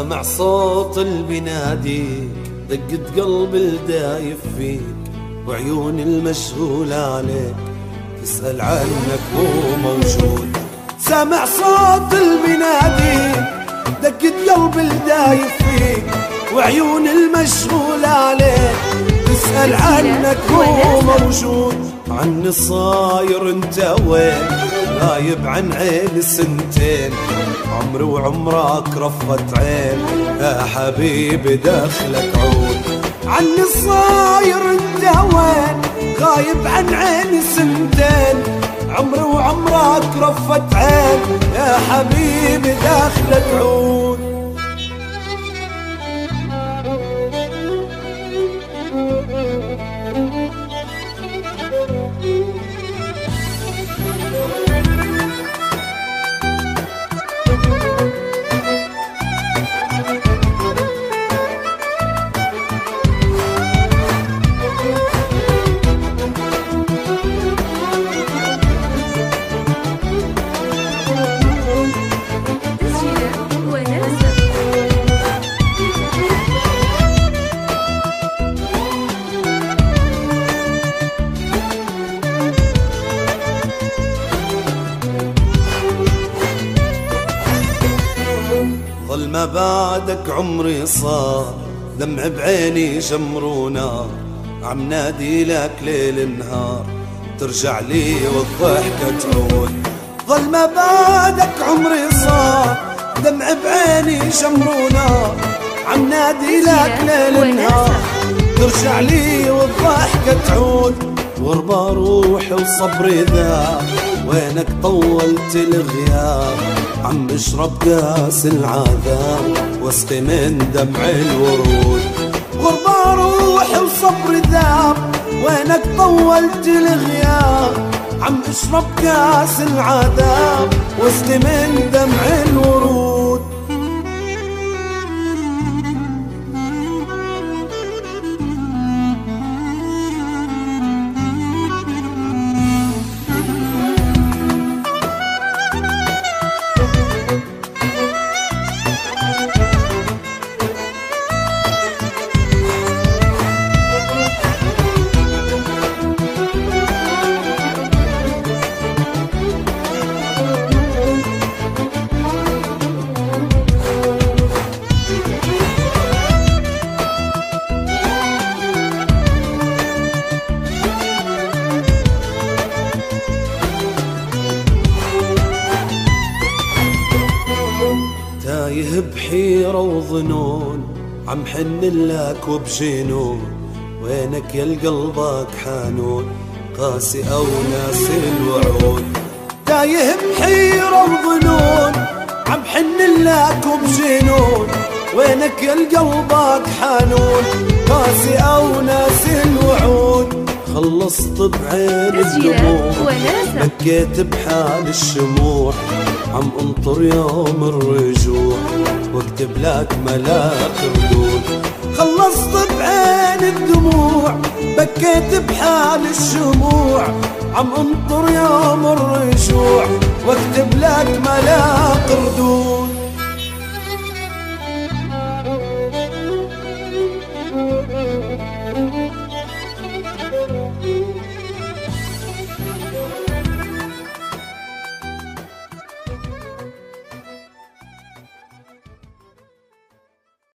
سامع صوت اللي بيناديك، دقة قلب الدايف فيك، وعيون المشغول عليك تسأل عنك مو موجود. سامع صوت اللي بيناديك، دقة قلب الدايف فيك، وعيون المشغول عليك تسأل عنك مو موجود. عني صاير انت وين؟ غايب عن عيني سنتين، عمري وعمرك رفت عين، يا حبيبي دخلك عود. عني صاير انت وين؟ غايب عن عيني سنتين، عمري وعمرك رفت عين، يا حبيبي دخلك عود. ظل ما بعدك عمري صار، دمع بعيني جمر ونار، عم نادي لك ليل نهار، ترجع لي والضحكة تعود. ظل ما بعدك عمري صار، دمع بعيني جمر ونار، عم نادي لك ليل نهار، ترجع لي والضحكة تعود. غربة روحي وصبري ذاب، وينك طولت الغياب، عم اشرب كاس العذاب واسقي من دمع الورود. غربة روحي وصبري ذاب، وينك طولت الغياب، عم اشرب كاس العذاب واسقي من دمع الورود. تايه بحيرة وظنون، عم حن لك وبجنون، وينك يا قلبك حنون، قاسي أو ناسي الوعود. تايه بحيرة وظنون، عم حن لك وبجنون، وينك يا قلبك حنون، قاسي أو ناسي الوعود. خلصت بعين الدموع، بكيت بحال الشموع، عم انطر يوم الرجوع واكتب لك ملاك ردود. خلصت بعين الدموع، بكيت بحال الشموع، عم انطر يوم الرجوع واكتب لك ملاك ردود.